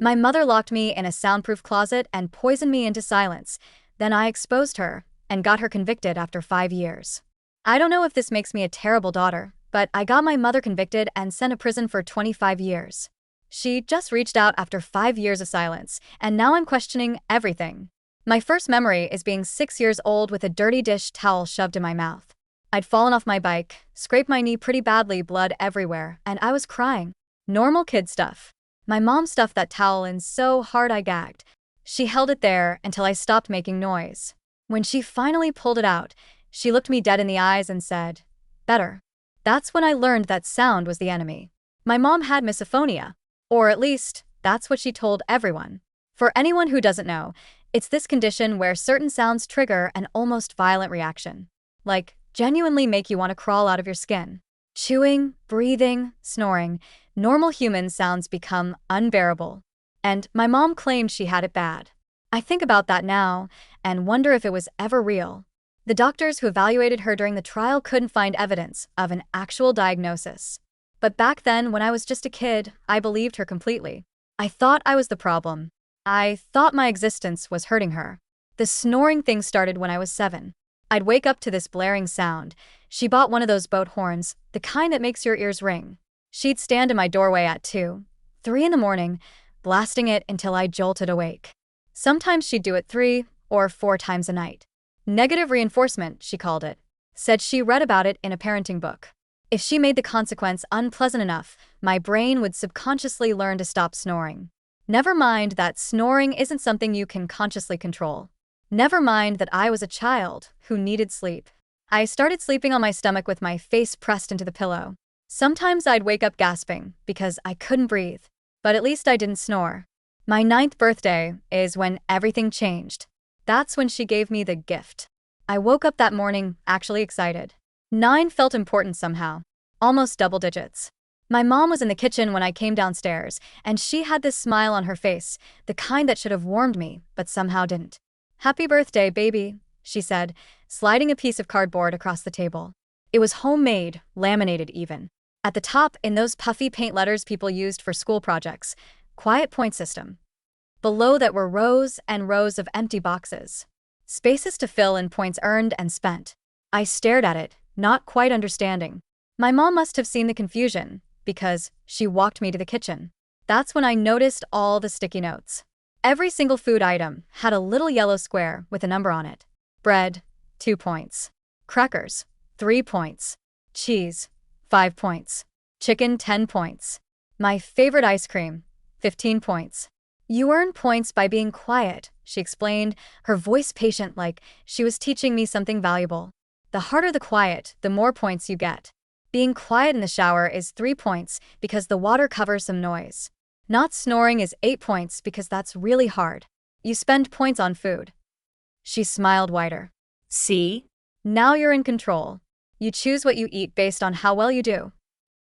My mother locked me in a soundproof closet and poisoned me into silence. Then I exposed her and got her convicted after 5 years. I don't know if this makes me a terrible daughter, but I got my mother convicted and sent to prison for 25 years. She just reached out after 5 years of silence, and now I'm questioning everything. My first memory is being 6 years old with a dirty dish towel shoved in my mouth. I'd fallen off my bike, scraped my knee pretty badly, blood everywhere, and I was crying. Normal kid stuff. My mom stuffed that towel in so hard I gagged. She held it there until I stopped making noise. When she finally pulled it out, she looked me dead in the eyes and said, "Better." That's when I learned that sound was the enemy. My mom had misophonia. Or at least, that's what she told everyone. For anyone who doesn't know, it's this condition where certain sounds trigger an almost violent reaction. Like, genuinely make you want to crawl out of your skin. Chewing, breathing, snoring, normal human sounds become unbearable. And my mom claimed she had it bad. I think about that now and wonder if it was ever real. The doctors who evaluated her during the trial couldn't find evidence of an actual diagnosis. But back then, when I was just a kid, I believed her completely. I thought I was the problem. I thought my existence was hurting her. The snoring thing started when I was 7. I'd wake up to this blaring sound. She bought one of those boat horns, the kind that makes your ears ring. She'd stand in my doorway at 2, 3 in the morning, blasting it until I jolted awake. Sometimes she'd do it 3 or 4 times a night. Negative reinforcement, she called it. Said she read about it in a parenting book. If she made the consequence unpleasant enough, my brain would subconsciously learn to stop snoring. Never mind that snoring isn't something you can consciously control. Never mind that I was a child who needed sleep. I started sleeping on my stomach with my face pressed into the pillow. Sometimes I'd wake up gasping because I couldn't breathe, but at least I didn't snore. My 9th birthday is when everything changed. That's when she gave me the gift. I woke up that morning actually excited. 9 felt important somehow, almost double digits. My mom was in the kitchen when I came downstairs, and she had this smile on her face, the kind that should have warmed me, but somehow didn't. "Happy birthday, baby," she said, sliding a piece of cardboard across the table. It was homemade, laminated even. At the top, in those puffy paint letters people used for school projects, "Quiet point system." Below that were rows and rows of empty boxes. Spaces to fill in points earned and spent. I stared at it, not quite understanding. My mom must have seen the confusion, because she walked me to the kitchen. That's when I noticed all the sticky notes. Every single food item had a little yellow square with a number on it. Bread, 2 points. Crackers, 3 points. Cheese, 5 points. Chicken, 10 points. My favorite ice cream, 15 points. "You earn points by being quiet," she explained, her voice patient like she was teaching me something valuable. "The harder the quiet, the more points you get. Being quiet in the shower is 3 points because the water covers some noise. Not snoring is 8 points because that's really hard. You spend points on food." She smiled wider. "See? Now you're in control. You choose what you eat based on how well you do."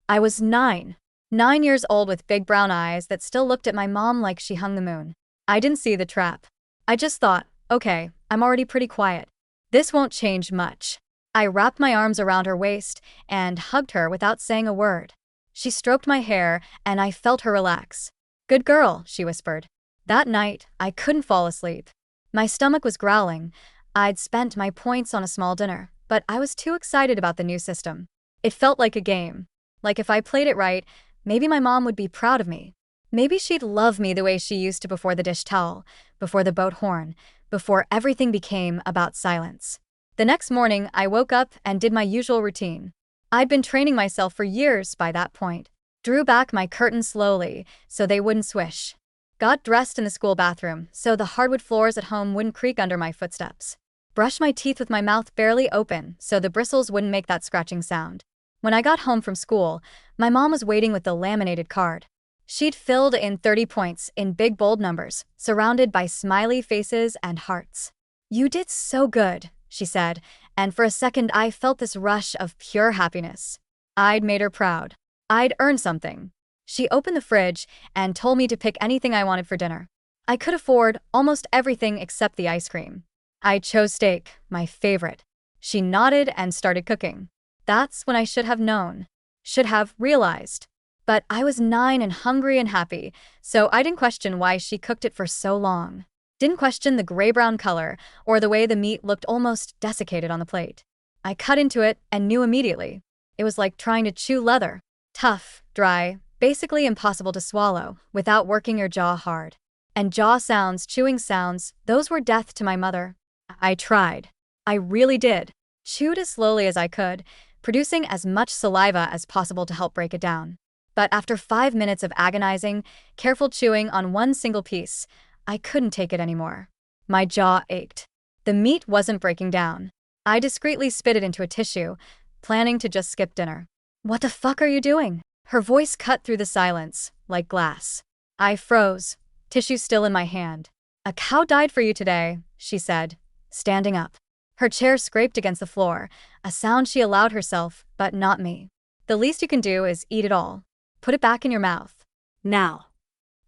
I was 9. 9 years old with big brown eyes that still looked at my mom like she hung the moon. I didn't see the trap. I just thought, okay, I'm already pretty quiet. This won't change much. I wrapped my arms around her waist and hugged her without saying a word. She stroked my hair and I felt her relax. "Good girl," she whispered. That night, I couldn't fall asleep. My stomach was growling. I'd spent my points on a small dinner, but I was too excited about the new system. It felt like a game. Like if I played it right, maybe my mom would be proud of me. Maybe she'd love me the way she used to before the dish towel, before the boat horn, before everything became about silence. The next morning, I woke up and did my usual routine. I'd been training myself for years by that point. Drew back my curtains slowly so they wouldn't swish. Got dressed in the school bathroom so the hardwood floors at home wouldn't creak under my footsteps. Brushed my teeth with my mouth barely open so the bristles wouldn't make that scratching sound. When I got home from school, my mom was waiting with the laminated card. She'd filled in 30 points in big bold numbers, surrounded by smiley faces and hearts. "You did so good," she said, and for a second I felt this rush of pure happiness. I'd made her proud. I'd earned something. She opened the fridge and told me to pick anything I wanted for dinner. I could afford almost everything except the ice cream. I chose steak, my favorite. She nodded and started cooking. That's when I should have known. Should have realized. But I was 9 and hungry and happy, so I didn't question why she cooked it for so long. Didn't question the gray-brown color or the way the meat looked almost desiccated on the plate. I cut into it and knew immediately. It was like trying to chew leather. Tough, dry, basically impossible to swallow without working your jaw hard. And jaw sounds, chewing sounds, those were death to my mother. I tried. I really did. Chewed as slowly as I could, producing as much saliva as possible to help break it down. But after 5 minutes of agonizing, careful chewing on one single piece, I couldn't take it anymore. My jaw ached. The meat wasn't breaking down. I discreetly spit it into a tissue, planning to just skip dinner. "What the fuck are you doing?" Her voice cut through the silence, like glass. I froze, tissue still in my hand. "A cow died for you today," she said, standing up. Her chair scraped against the floor, a sound she allowed herself, but not me. "The least you can do is eat it all. Put it back in your mouth. Now."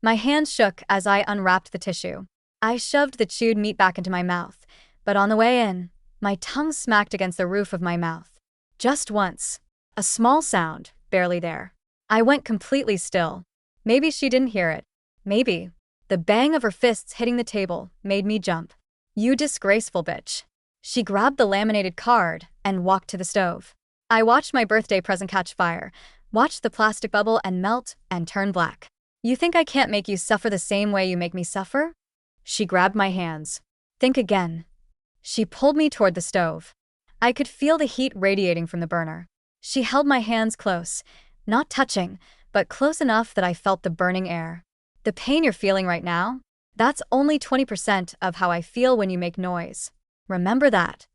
My hands shook as I unwrapped the tissue. I shoved the chewed meat back into my mouth, but on the way in, my tongue smacked against the roof of my mouth. Just once. A small sound, barely there. I went completely still. Maybe she didn't hear it. Maybe. The bang of her fists hitting the table made me jump. "You disgraceful bitch." She grabbed the laminated card and walked to the stove. I watched my birthday present catch fire, watched the plastic bubble and melt and turn black. "You think I can't make you suffer the same way you make me suffer?" She grabbed my hands. "Think again." She pulled me toward the stove. I could feel the heat radiating from the burner. She held my hands close, not touching, but close enough that I felt the burning air. "The pain you're feeling right now? That's only 20% of how I feel when you make noise. Remember that."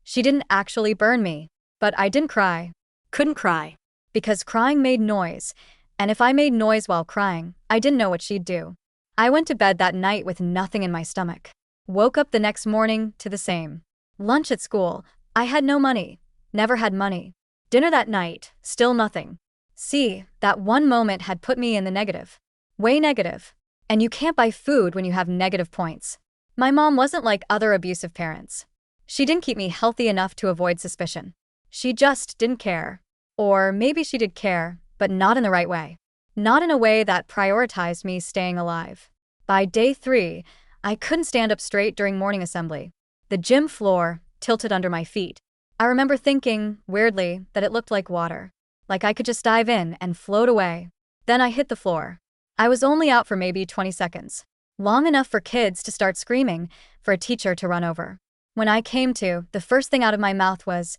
She didn't actually burn me, but I didn't cry. Couldn't cry. Because crying made noise, and if I made noise while crying, I didn't know what she'd do. I went to bed that night with nothing in my stomach. Woke up the next morning to the same. Lunch at school, I had no money. Never had money. Dinner that night, still nothing. See, that one moment had put me in the negative. Way negative. And you can't buy food when you have negative points. My mom wasn't like other abusive parents. She didn't keep me healthy enough to avoid suspicion. She just didn't care. Or maybe she did care, but not in the right way. Not in a way that prioritized me staying alive. By day 3, I couldn't stand up straight during morning assembly. The gym floor tilted under my feet. I remember thinking, weirdly, that it looked like water. Like I could just dive in and float away. Then I hit the floor. I was only out for maybe 20 seconds. Long enough for kids to start screaming, for a teacher to run over. When I came to, the first thing out of my mouth was,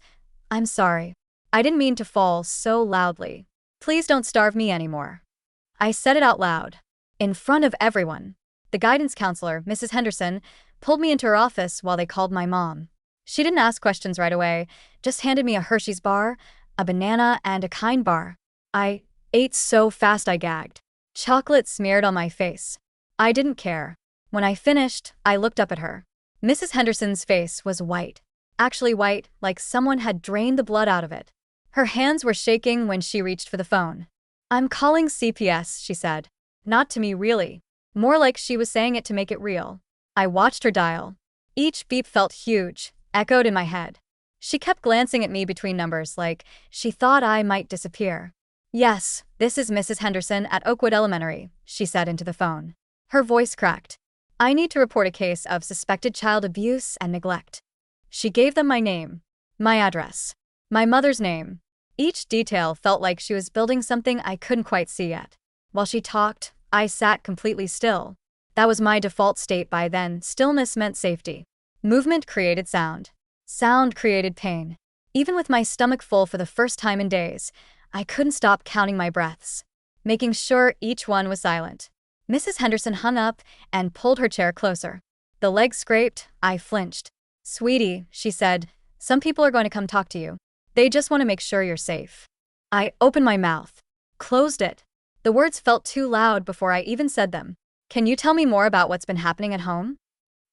"I'm sorry. I didn't mean to fall so loudly. Please don't starve me anymore." I said it out loud. In front of everyone. The guidance counselor, Mrs. Henderson, pulled me into her office while they called my mom. She didn't ask questions right away, just handed me a Hershey's bar, a banana, and a Kind bar. I ate so fast I gagged. Chocolate smeared on my face. I didn't care. When I finished, I looked up at her. Mrs. Henderson's face was white. Actually white, like someone had drained the blood out of it. Her hands were shaking when she reached for the phone. "I'm calling CPS," she said. Not to me, really. More like she was saying it to make it real. I watched her dial. Each beep felt huge, echoed in my head. She kept glancing at me between numbers like she thought I might disappear. "Yes, this is Mrs. Henderson at Oakwood Elementary," she said into the phone. Her voice cracked. "I need to report a case of suspected child abuse and neglect." She gave them my name, my address, my mother's name. Each detail felt like she was building something I couldn't quite see yet. While she talked, I sat completely still. That was my default state by then. Stillness meant safety. Movement created sound. Sound created pain. Even with my stomach full for the first time in days, I couldn't stop counting my breaths, making sure each one was silent. Mrs. Henderson hung up and pulled her chair closer. The leg scraped, I flinched. "Sweetie," she said, "some people are going to come talk to you. They just want to make sure you're safe." I opened my mouth, closed it. The words felt too loud before I even said them. "Can you tell me more about what's been happening at home?"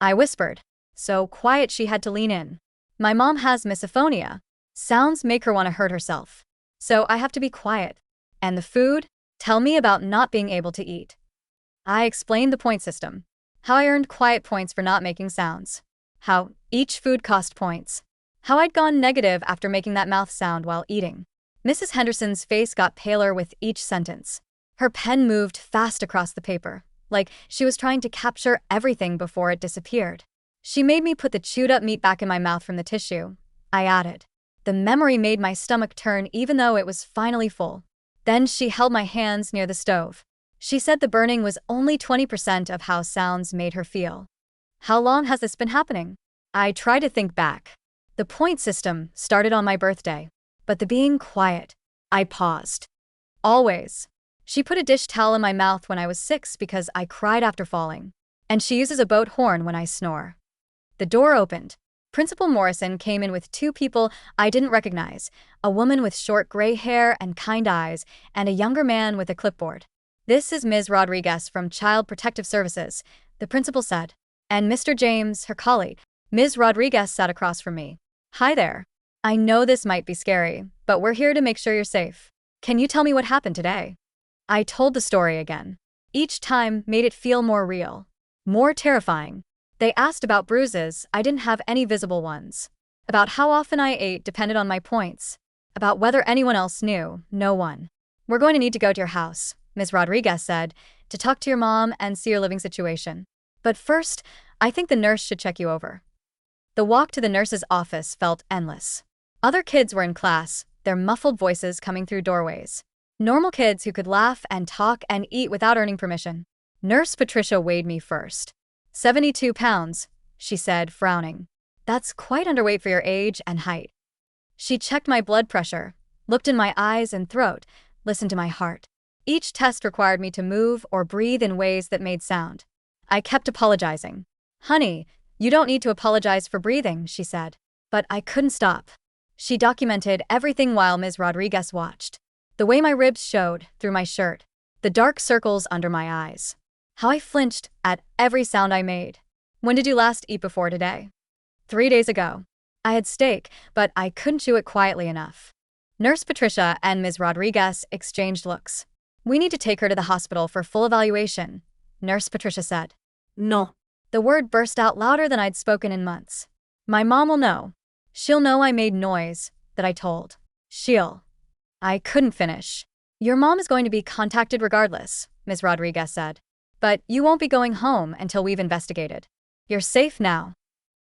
I whispered, so quiet she had to lean in. "My mom has misophonia. Sounds make her want to hurt herself. So I have to be quiet. And the food? Tell me about not being able to eat." I explained the point system. How I earned quiet points for not making sounds. How each food cost points. How I'd gone negative after making that mouth sound while eating. Mrs. Henderson's face got paler with each sentence. Her pen moved fast across the paper, like she was trying to capture everything before it disappeared. She made me put the chewed-up meat back in my mouth from the tissue. I added. The memory made my stomach turn even though it was finally full. Then she held my hands near the stove. She said the burning was only 20% of how sounds made her feel. How long has this been happening? I tried to think back. The point system started on my birthday. But the being quiet, I paused. Always. She put a dish towel in my mouth when I was 6 because I cried after falling. And she uses a boat horn when I snore. The door opened. Principal Morrison came in with 2 people I didn't recognize, a woman with short gray hair and kind eyes, and a younger man with a clipboard. This is Ms. Rodriguez from Child Protective Services, the principal said. And Mr. James, her colleague. Ms. Rodriguez sat across from me. Hi there. I know this might be scary, but we're here to make sure you're safe. Can you tell me what happened today? I told the story again. Each time made it feel more real, more terrifying. They asked about bruises, I didn't have any visible ones. About how often I ate depended on my points. About whether anyone else knew, no one. We're going to need to go to your house, Ms. Rodriguez said, to talk to your mom and see your living situation. But first, I think the nurse should check you over. The walk to the nurse's office felt endless. Other kids were in class, their muffled voices coming through doorways. Normal kids who could laugh and talk and eat without earning permission. Nurse Patricia weighed me first. 72 pounds, she said, frowning. That's quite underweight for your age and height. She checked my blood pressure, looked in my eyes and throat, listened to my heart. Each test required me to move or breathe in ways that made sound. I kept apologizing. Honey, you don't need to apologize for breathing, she said. But I couldn't stop. She documented everything while Ms. Rodriguez watched. The way my ribs showed through my shirt, the dark circles under my eyes. How I flinched at every sound I made. When did you last eat before today? 3 days ago. I had steak, but I couldn't chew it quietly enough. Nurse Patricia and Ms. Rodriguez exchanged looks. We need to take her to the hospital for full evaluation, Nurse Patricia said. No. The word burst out louder than I'd spoken in months. My mom will know. She'll know I made noise, that I told. I couldn't finish. Your mom is going to be contacted regardless, Ms. Rodriguez said. But you won't be going home until we've investigated. You're safe now.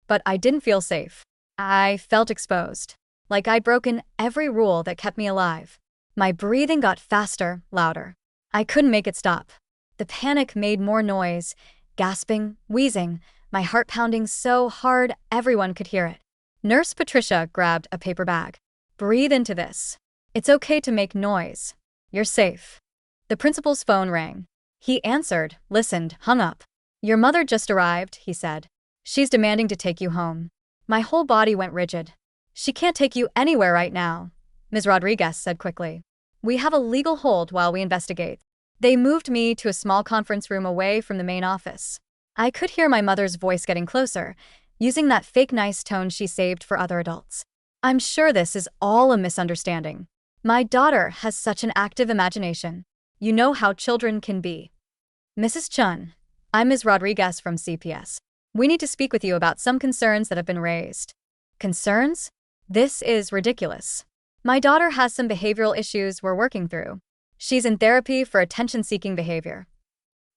But I didn't feel safe. I felt exposed. Like I'd broken every rule that kept me alive. My breathing got faster, louder. I couldn't make it stop. The panic made more noise, gasping, wheezing, my heart pounding so hard everyone could hear it. Nurse Patricia grabbed a paper bag. Breathe into this. It's okay to make noise. You're safe. The principal's phone rang. He answered, listened, hung up. Your mother just arrived, he said. She's demanding to take you home. My whole body went rigid. She can't take you anywhere right now, Ms. Rodriguez said quickly. We have a legal hold while we investigate. They moved me to a small conference room away from the main office. I could hear my mother's voice getting closer, using that fake nice tone she saved for other adults. I'm sure this is all a misunderstanding. My daughter has such an active imagination. You know how children can be. Mrs. Chun, I'm Ms. Rodriguez from CPS. We need to speak with you about some concerns that have been raised. Concerns? This is ridiculous. My daughter has some behavioral issues we're working through. She's in therapy for attention-seeking behavior.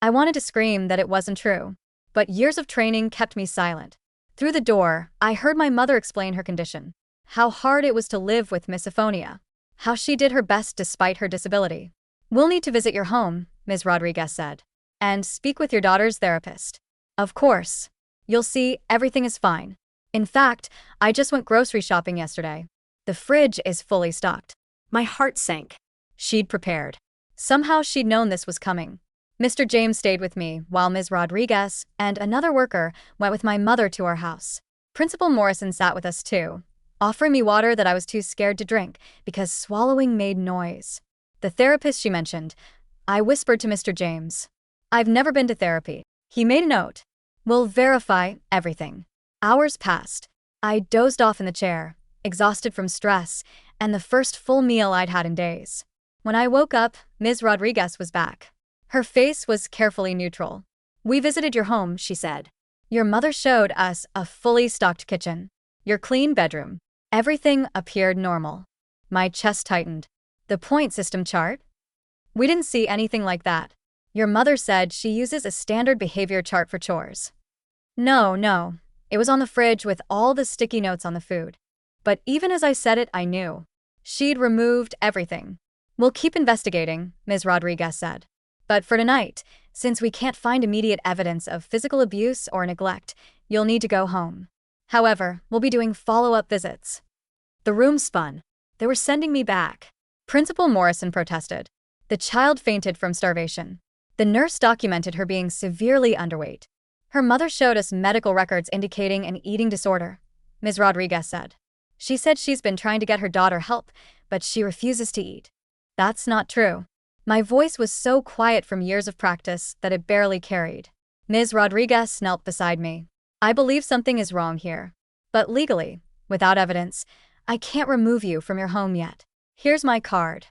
I wanted to scream that it wasn't true, but years of training kept me silent. Through the door, I heard my mother explain her condition. How hard it was to live with misophonia. How she did her best despite her disability. We'll need to visit your home, Ms. Rodriguez said, and speak with your daughter's therapist. Of course. You'll see, everything is fine. In fact, I just went grocery shopping yesterday. The fridge is fully stocked. My heart sank. She'd prepared. Somehow she'd known this was coming. Mr. James stayed with me while Ms. Rodriguez and another worker went with my mother to our house. Principal Morrison sat with us too, offering me water that I was too scared to drink because swallowing made noise. The therapist she mentioned, I whispered to Mr. James. I've never been to therapy. He made a note. We'll verify everything. Hours passed. I dozed off in the chair, exhausted from stress, and the first full meal I'd had in days. When I woke up, Ms. Rodriguez was back. Her face was carefully neutral. We visited your home, she said. Your mother showed us a fully stocked kitchen. Your clean bedroom. Everything appeared normal. My chest tightened. The point system chart? We didn't see anything like that. Your mother said she uses a standard behavior chart for chores. No. It was on the fridge with all the sticky notes on the food. But even as I said it, I knew. She'd removed everything. We'll keep investigating, Ms. Rodriguez said. But for tonight, since we can't find immediate evidence of physical abuse or neglect, you'll need to go home. However, we'll be doing follow-up visits. The room spun. They were sending me back. Principal Morrison protested. The child fainted from starvation. The nurse documented her being severely underweight. Her mother showed us medical records indicating an eating disorder, Ms. Rodriguez said. She said she's been trying to get her daughter help, but she refuses to eat. That's not true. My voice was so quiet from years of practice that it barely carried. Ms. Rodriguez knelt beside me. I believe something is wrong here. But legally, without evidence, I can't remove you from your home yet. Here's my card.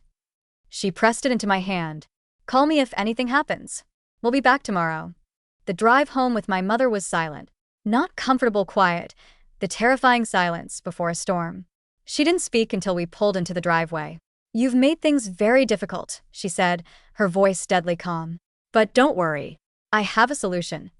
She pressed it into my hand. Call me if anything happens. We'll be back tomorrow. The drive home with my mother was silent. Not comfortable quiet, the terrifying silence before a storm. She didn't speak until we pulled into the driveway. You've made things very difficult, she said, her voice deadly calm. But don't worry. I have a solution.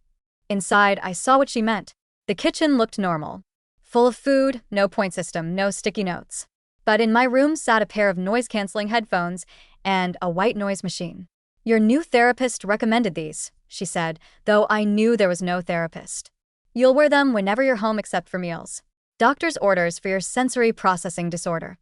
Inside, I saw what she meant. The kitchen looked normal. Full of food, no point system, no sticky notes. But in my room sat a pair of noise-canceling headphones and a white noise machine. Your new therapist recommended these, she said, though I knew there was no therapist. You'll wear them whenever you're home except for meals. Doctor's orders for your sensory processing disorder.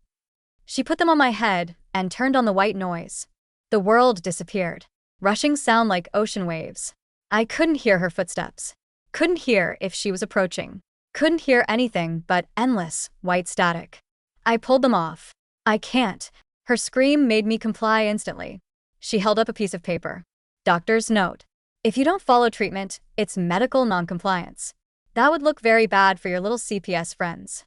She put them on my head and turned on the white noise. The world disappeared. Rushing sound like ocean waves. I couldn't hear her footsteps. Couldn't hear if she was approaching. Couldn't hear anything but endless, white static. I pulled them off. I can't. Her scream made me comply instantly. She held up a piece of paper. Doctor's note. If you don't follow treatment, it's medical noncompliance. That would look very bad for your little CPS friends.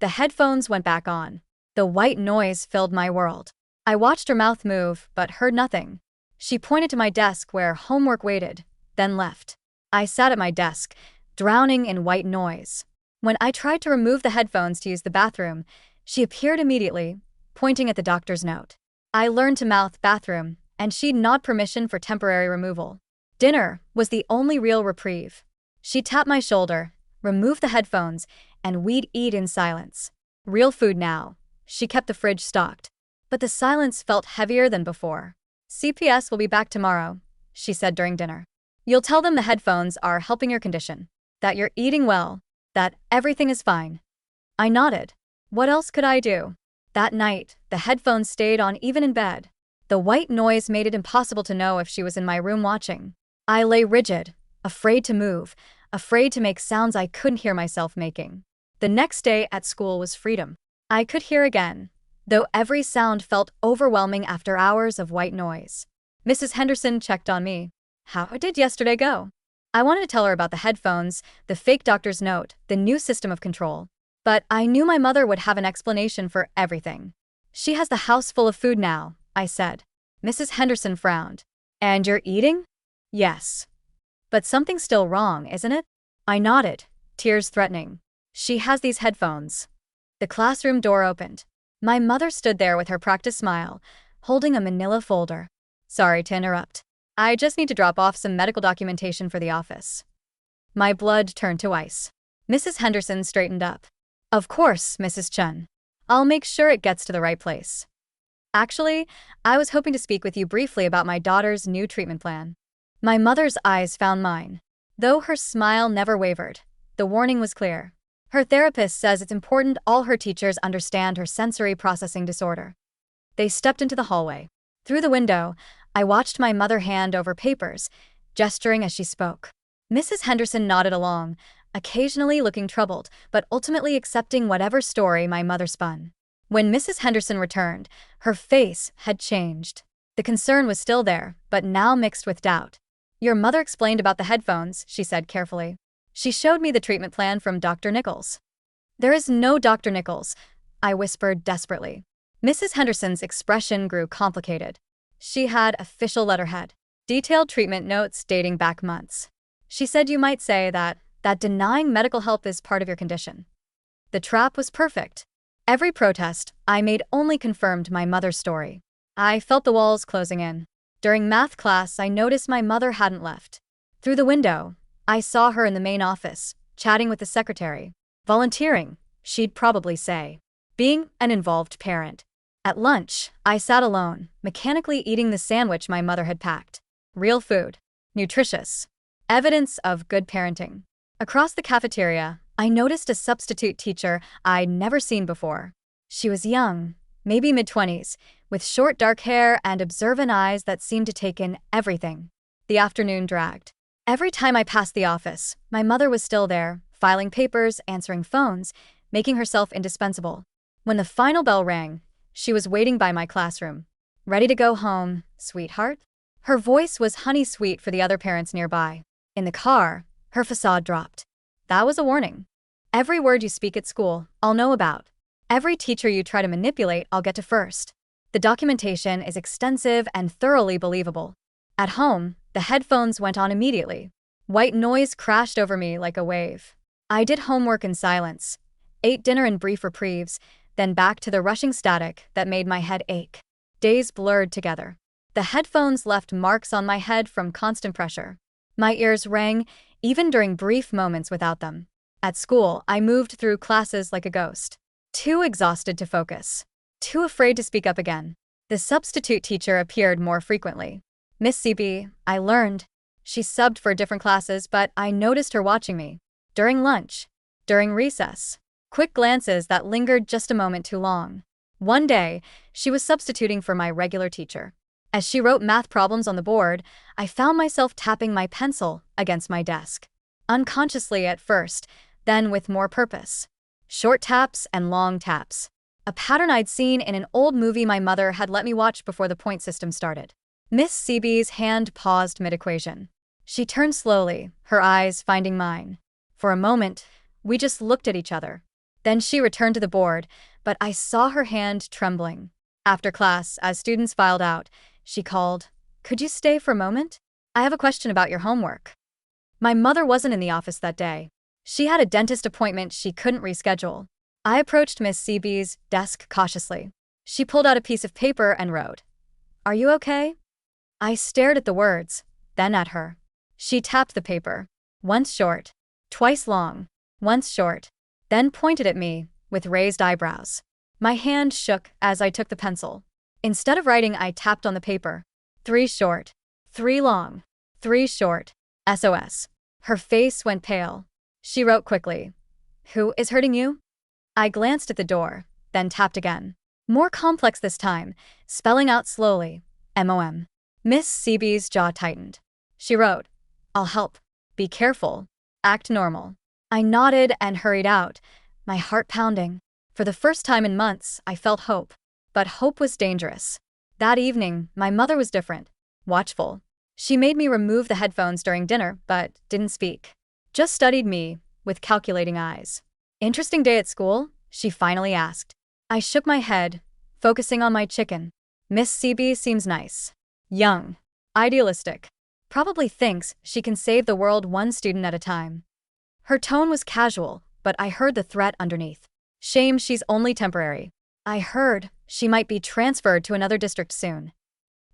The headphones went back on. The white noise filled my world. I watched her mouth move, but heard nothing. She pointed to my desk where homework waited, then left. I sat at my desk, drowning in white noise. When I tried to remove the headphones to use the bathroom, she appeared immediately, pointing at the doctor's note. I learned to mouth bathroom, and she'd nod permission for temporary removal. Dinner was the only real reprieve. She tapped my shoulder, removed the headphones, and we'd eat in silence. Real food now. She kept the fridge stocked. But the silence felt heavier than before. CPS will be back tomorrow, she said during dinner. You'll tell them the headphones are helping your condition, that you're eating well, that everything is fine. I nodded. What else could I do? That night, the headphones stayed on even in bed. The white noise made it impossible to know if she was in my room watching. I lay rigid, afraid to move, afraid to make sounds I couldn't hear myself making. The next day at school was freedom. I could hear again, though every sound felt overwhelming after hours of white noise. Mrs. Henderson checked on me. How did yesterday go? I wanted to tell her about the headphones, the fake doctor's note, the new system of control. But I knew my mother would have an explanation for everything. She has the house full of food now, I said. Mrs. Henderson frowned. And you're eating? Yes. But something's still wrong, isn't it? I nodded, tears threatening. She has these headphones. The classroom door opened. My mother stood there with her practiced smile, holding a manila folder. Sorry to interrupt. I just need to drop off some medical documentation for the office. My blood turned to ice. Mrs. Henderson straightened up. Of course, Mrs. Chun. I'll make sure it gets to the right place. Actually, I was hoping to speak with you briefly about my daughter's new treatment plan. My mother's eyes found mine. Though her smile never wavered, the warning was clear. Her therapist says it's important all her teachers understand her sensory processing disorder. They stepped into the hallway. Through the window, I watched my mother hand over papers, gesturing as she spoke. Mrs. Henderson nodded along, occasionally looking troubled, but ultimately accepting whatever story my mother spun. When Mrs. Henderson returned, her face had changed. The concern was still there, but now mixed with doubt. Your mother explained about the headphones, she said carefully. She showed me the treatment plan from Dr. Nichols. There is no Dr. Nichols, I whispered desperately. Mrs. Henderson's expression grew complicated. She had official letterhead, detailed treatment notes dating back months. She said you might say that denying medical help is part of your condition. The trap was perfect. Every protest I made only confirmed my mother's story. I felt the walls closing in. During math class, I noticed my mother hadn't left. Through the window, I saw her in the main office, chatting with the secretary. Volunteering, she'd probably say. Being an involved parent. At lunch, I sat alone, mechanically eating the sandwich my mother had packed. Real food. Nutritious. Evidence of good parenting. Across the cafeteria, I noticed a substitute teacher I'd never seen before. She was young, maybe mid-20s, with short dark hair and observant eyes that seemed to take in everything. The afternoon dragged. Every time I passed the office, my mother was still there, filing papers, answering phones, making herself indispensable. When the final bell rang, she was waiting by my classroom. Ready to go home, sweetheart? Her voice was honey-sweet for the other parents nearby. In the car, her facade dropped. That was a warning. Every word you speak at school, I'll know about. Every teacher you try to manipulate, I'll get to first. The documentation is extensive and thoroughly believable. At home, the headphones went on immediately. White noise crashed over me like a wave. I did homework in silence, ate dinner in brief reprieves, then back to the rushing static that made my head ache. Days blurred together. The headphones left marks on my head from constant pressure. My ears rang, even during brief moments without them. At school, I moved through classes like a ghost. Too exhausted to focus. Too afraid to speak up again. The substitute teacher appeared more frequently. Miss CB, I learned. She subbed for different classes, but I noticed her watching me. During lunch. During recess. Quick glances that lingered just a moment too long. One day, she was substituting for my regular teacher. As she wrote math problems on the board, I found myself tapping my pencil against my desk. Unconsciously at first, then with more purpose. Short taps and long taps. A pattern I'd seen in an old movie my mother had let me watch before the point system started. Miss CB's hand paused mid-equation. She turned slowly, her eyes finding mine. For a moment, we just looked at each other. Then she returned to the board, but I saw her hand trembling. After class, as students filed out, she called, "Could you stay for a moment? I have a question about your homework." My mother wasn't in the office that day. She had a dentist appointment she couldn't reschedule. I approached Miss CB's desk cautiously. She pulled out a piece of paper and wrote, "Are you okay?" I stared at the words, then at her. She tapped the paper. Once short, twice long, once short, then pointed at me with raised eyebrows. My hand shook as I took the pencil. Instead of writing, I tapped on the paper. 3 short, 3 long, 3 short, SOS. Her face went pale. She wrote quickly, "Who is hurting you?" I glanced at the door, then tapped again. More complex this time, spelling out slowly, MOM. Miss CB's jaw tightened. She wrote, "I'll help. Be careful. Act normal." I nodded and hurried out, my heart pounding. For the first time in months, I felt hope. But hope was dangerous. That evening, my mother was different, watchful. She made me remove the headphones during dinner, but didn't speak. Just studied me, with calculating eyes. "Interesting day at school?" she finally asked. I shook my head, focusing on my chicken. Miss CB seems nice. Young. Idealistic. Probably thinks she can save the world one student at a time. Her tone was casual, but I heard the threat underneath. Shame she's only temporary. I heard she might be transferred to another district soon.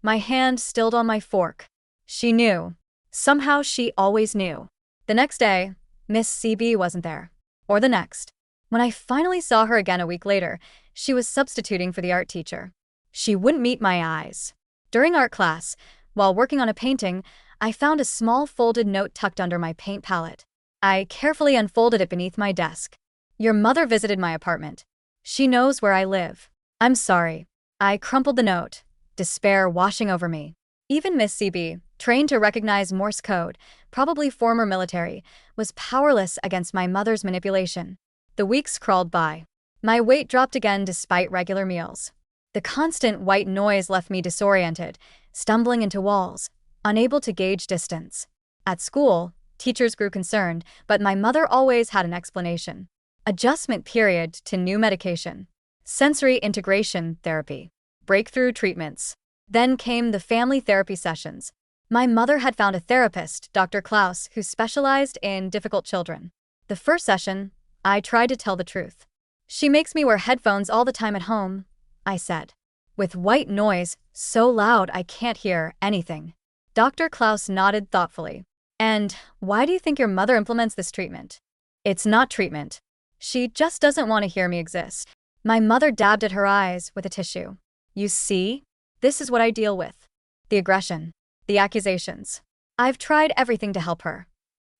My hand stilled on my fork. She knew. Somehow she always knew. The next day, Miss CB wasn't there. Or the next. When I finally saw her again a week later, she was substituting for the art teacher. She wouldn't meet my eyes. During art class, while working on a painting, I found a small folded note tucked under my paint palette. I carefully unfolded it beneath my desk. "Your mother visited my apartment. She knows where I live. I'm sorry." I crumpled the note, despair washing over me. Even Miss CB, trained to recognize Morse code, probably former military, was powerless against my mother's manipulation. The weeks crawled by. My weight dropped again despite regular meals. The constant white noise left me disoriented, stumbling into walls, unable to gauge distance. At school, teachers grew concerned, but my mother always had an explanation. Adjustment period to new medication. Sensory integration therapy. Breakthrough treatments. Then came the family therapy sessions. My mother had found a therapist, Dr. Klaus, who specialized in difficult children. The first session, I tried to tell the truth. She makes me wear headphones all the time at home, I said. With white noise, so loud I can't hear anything. Dr. Klaus nodded thoughtfully. And why do you think your mother implements this treatment? It's not treatment. She just doesn't want to hear me exist. My mother dabbed at her eyes with a tissue. You see? This is what I deal with. The aggression. The accusations. I've tried everything to help her.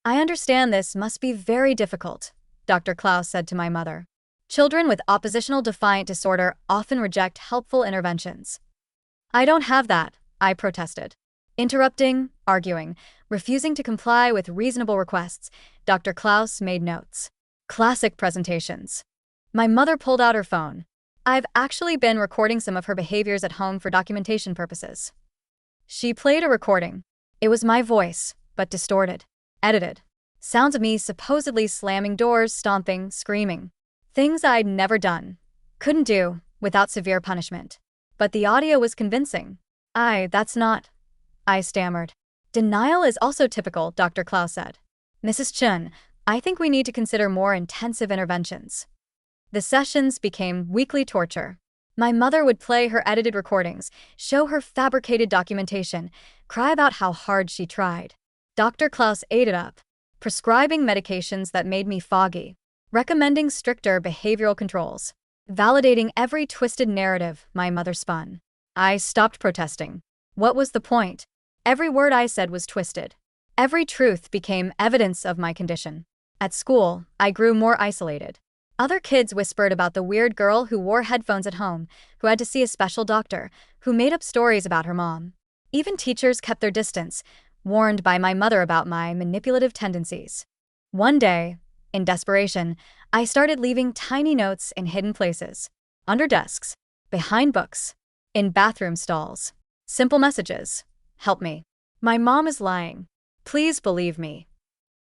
I understand this must be very difficult, Dr. Klaus said to my mother. Children with oppositional defiant disorder often reject helpful interventions. I don't have that, I protested. Interrupting, arguing, refusing to comply with reasonable requests, Dr. Klaus made notes. Classic presentations. My mother pulled out her phone. I've actually been recording some of her behaviors at home for documentation purposes. She played a recording. It was my voice, but distorted. Edited. Sounds of me supposedly slamming doors, stomping, screaming. Things I'd never done. Couldn't do, without severe punishment. But the audio was convincing. That's not. I stammered. Denial is also typical, Dr. Klaus said. Mrs. Chun, I think we need to consider more intensive interventions. The sessions became weekly torture. My mother would play her edited recordings, show her fabricated documentation, cry about how hard she tried. Dr. Klaus ate it up, prescribing medications that made me foggy, recommending stricter behavioral controls, validating every twisted narrative my mother spun. I stopped protesting. What was the point? Every word I said was twisted. Every truth became evidence of my condition. At school, I grew more isolated. Other kids whispered about the weird girl who wore headphones at home, who had to see a special doctor, who made up stories about her mom. Even teachers kept their distance, warned by my mother about my manipulative tendencies. One day, in desperation, I started leaving tiny notes in hidden places. Under desks, behind books, in bathroom stalls. Simple messages. Help me. My mom is lying. Please believe me.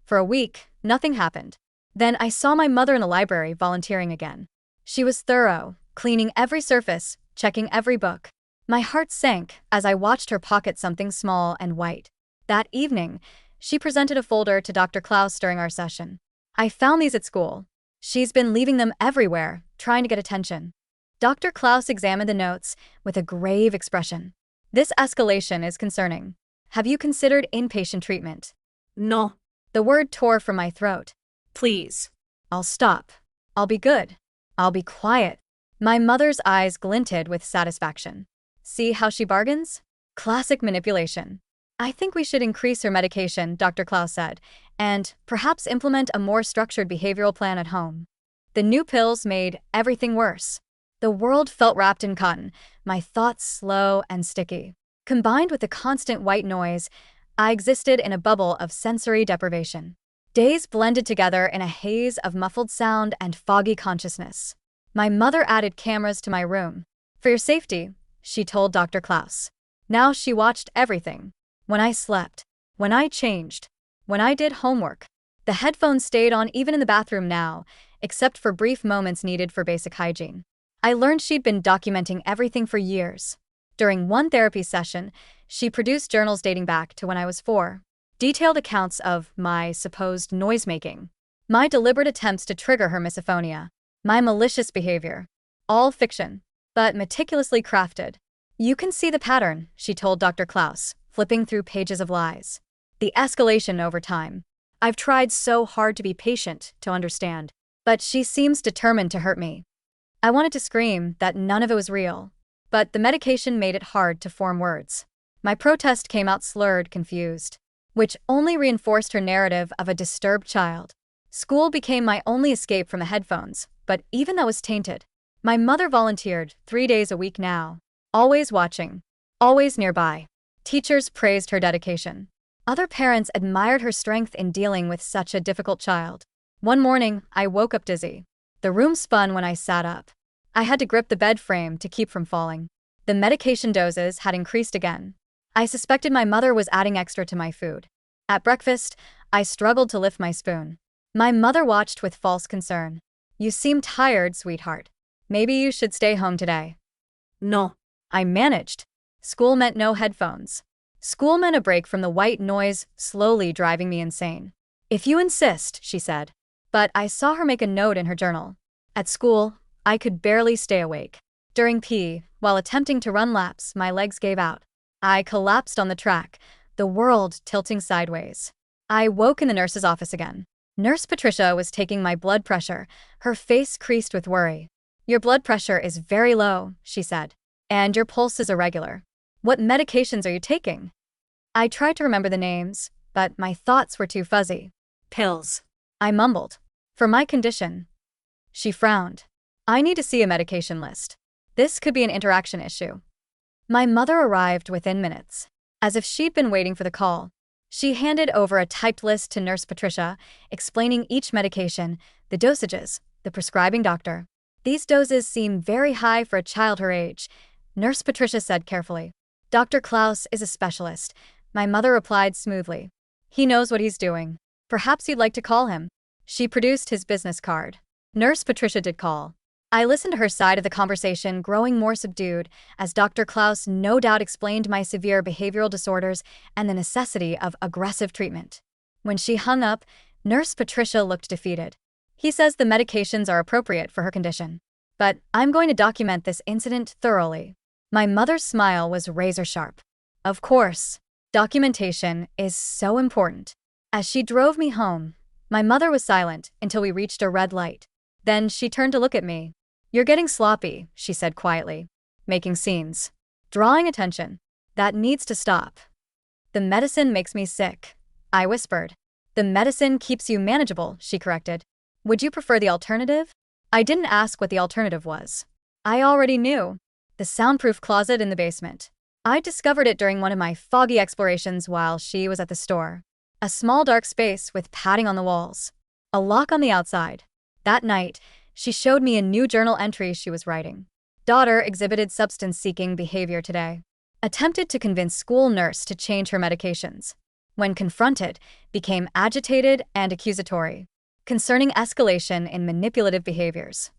For a week, nothing happened. Then I saw my mother in the library volunteering again. She was thorough, cleaning every surface, checking every book. My heart sank as I watched her pocket something small and white. That evening, she presented a folder to Dr. Klaus during our session. I found these at school. She's been leaving them everywhere, trying to get attention. Dr. Klaus examined the notes with a grave expression. This escalation is concerning. Have you considered inpatient treatment? No. The word tore from my throat. Please. I'll stop. I'll be good. I'll be quiet. My mother's eyes glinted with satisfaction. See how she bargains? Classic manipulation. I think we should increase her medication, Dr. Klaus said, and perhaps implement a more structured behavioral plan at home. The new pills made everything worse. The world felt wrapped in cotton, my thoughts slow and sticky. Combined with the constant white noise, I existed in a bubble of sensory deprivation. Days blended together in a haze of muffled sound and foggy consciousness. My mother added cameras to my room. For your safety, she told Dr. Klaus. Now she watched everything. When I slept, when I changed, when I did homework. The headphones stayed on even in the bathroom now, except for brief moments needed for basic hygiene. I learned she'd been documenting everything for years. During one therapy session, she produced journals dating back to when I was 4. Detailed accounts of my supposed noise-making, my deliberate attempts to trigger her misophonia, my malicious behavior. All fiction, but meticulously crafted. You can see the pattern, she told Dr. Klaus, flipping through pages of lies. The escalation over time. I've tried so hard to be patient, to understand, but she seems determined to hurt me. I wanted to scream that none of it was real, but the medication made it hard to form words. My protest came out slurred, confused, which only reinforced her narrative of a disturbed child. School became my only escape from the headphones, but even that was tainted. My mother volunteered 3 days a week now, always watching, always nearby. Teachers praised her dedication. Other parents admired her strength in dealing with such a difficult child. One morning, I woke up dizzy. The room spun when I sat up. I had to grip the bed frame to keep from falling. The medication doses had increased again. I suspected my mother was adding extra to my food. At breakfast, I struggled to lift my spoon. My mother watched with false concern. You seem tired, sweetheart. Maybe you should stay home today. No. I managed. School meant no headphones. School meant a break from the white noise, slowly driving me insane. If you insist, she said. But I saw her make a note in her journal. At school, I could barely stay awake. During PE, while attempting to run laps, my legs gave out. I collapsed on the track, the world tilting sideways. I woke in the nurse's office again. Nurse Patricia was taking my blood pressure, her face creased with worry. "Your blood pressure is very low," she said, "and your pulse is irregular. What medications are you taking?" I tried to remember the names, but my thoughts were too fuzzy. Pills. I mumbled. "For my condition." She frowned. "I need to see a medication list. This could be an interaction issue." My mother arrived within minutes. As if she'd been waiting for the call, she handed over a typed list to Nurse Patricia, explaining each medication, the dosages, the prescribing doctor. "These doses seem very high for a child her age," Nurse Patricia said carefully. "Dr. Klaus is a specialist," my mother replied smoothly. "He knows what he's doing. Perhaps you'd like to call him." She produced his business card. Nurse Patricia did call. I listened to her side of the conversation, growing more subdued, as Dr. Klaus no doubt explained my severe behavioral disorders and the necessity of aggressive treatment. When she hung up, Nurse Patricia looked defeated. "He says the medications are appropriate for her condition. But I'm going to document this incident thoroughly." My mother's smile was razor-sharp. "Of course. Documentation is so important." As she drove me home, my mother was silent until we reached a red light. Then she turned to look at me. "You're getting sloppy," she said quietly. "Making scenes. Drawing attention. That needs to stop." "The medicine makes me sick," I whispered. "The medicine keeps you manageable," she corrected. "Would you prefer the alternative?" I didn't ask what the alternative was. I already knew. The soundproof closet in the basement. I discovered it during one of my foggy explorations while she was at the store. A small dark space with padding on the walls. A lock on the outside. That night, she showed me a new journal entry she was writing. "Daughter exhibited substance-seeking behavior today. Attempted to convince school nurse to change her medications. When confronted, became agitated and accusatory. Concerning escalation in manipulative behaviors."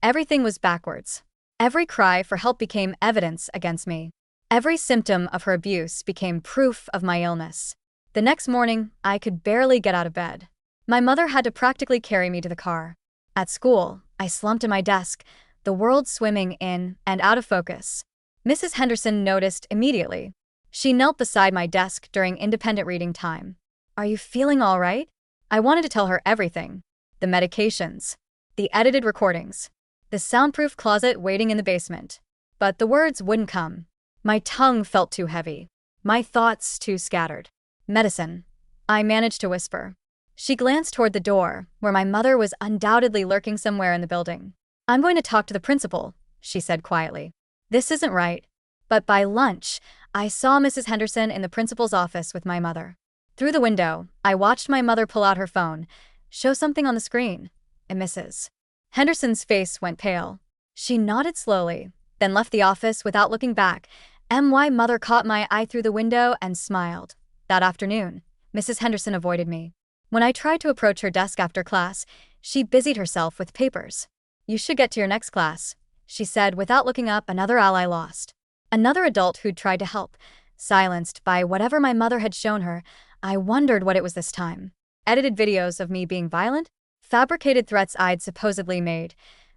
Everything was backwards. Every cry for help became evidence against me. Every symptom of her abuse became proof of my illness. The next morning, I could barely get out of bed. My mother had to practically carry me to the car. At school, I slumped at my desk, the world swimming in and out of focus. Mrs. Henderson noticed immediately. She knelt beside my desk during independent reading time. "Are you feeling all right?" I wanted to tell her everything. The medications. The edited recordings. The soundproof closet waiting in the basement. But the words wouldn't come. My tongue felt too heavy. My thoughts too scattered. "Medicine," I managed to whisper. She glanced toward the door, where my mother was undoubtedly lurking somewhere in the building. "I'm going to talk to the principal," she said quietly. "This isn't right." But by lunch, I saw Mrs. Henderson in the principal's office with my mother. Through the window, I watched my mother pull out her phone, show something on the screen. And Mrs. Henderson's face went pale. She nodded slowly, then left the office without looking back. My mother caught my eye through the window and smiled. That afternoon, Mrs. Henderson avoided me. When I tried to approach her desk after class, she busied herself with papers. "You should get to your next class," she said without looking up. Another ally lost. Another adult who'd tried to help. Silenced by whatever my mother had shown her, I wondered what it was this time. Edited videos of me being violent? Fabricated threats I'd supposedly made.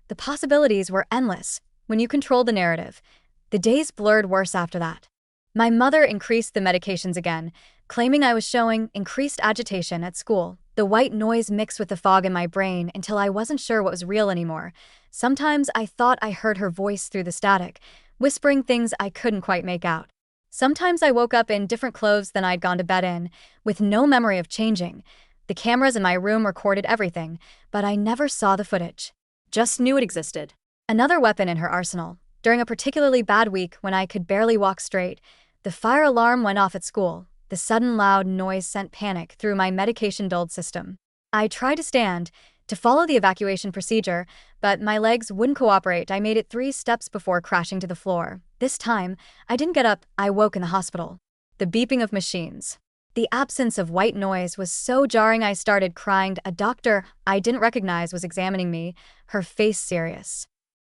The possibilities were endless when you controlled the narrative. The days blurred worse after that. My mother increased the medications again, claiming I was showing increased agitation at school. The white noise mixed with the fog in my brain until I wasn't sure what was real anymore. Sometimes I thought I heard her voice through the static, whispering things I couldn't quite make out. Sometimes I woke up in different clothes than I'd gone to bed in, with no memory of changing. The cameras in my room recorded everything, but I never saw the footage. Just knew it existed. Another weapon in her arsenal. During a particularly bad week when I could barely walk straight, the fire alarm went off at school. The sudden loud noise sent panic through my medication-dulled system. I tried to stand, to follow the evacuation procedure, but my legs wouldn't cooperate. I made it 3 steps before crashing to the floor. This time, I didn't get up. I woke in the hospital. The beeping of machines. The absence of white noise was so jarring I started crying. A doctor I didn't recognize was examining me, her face serious.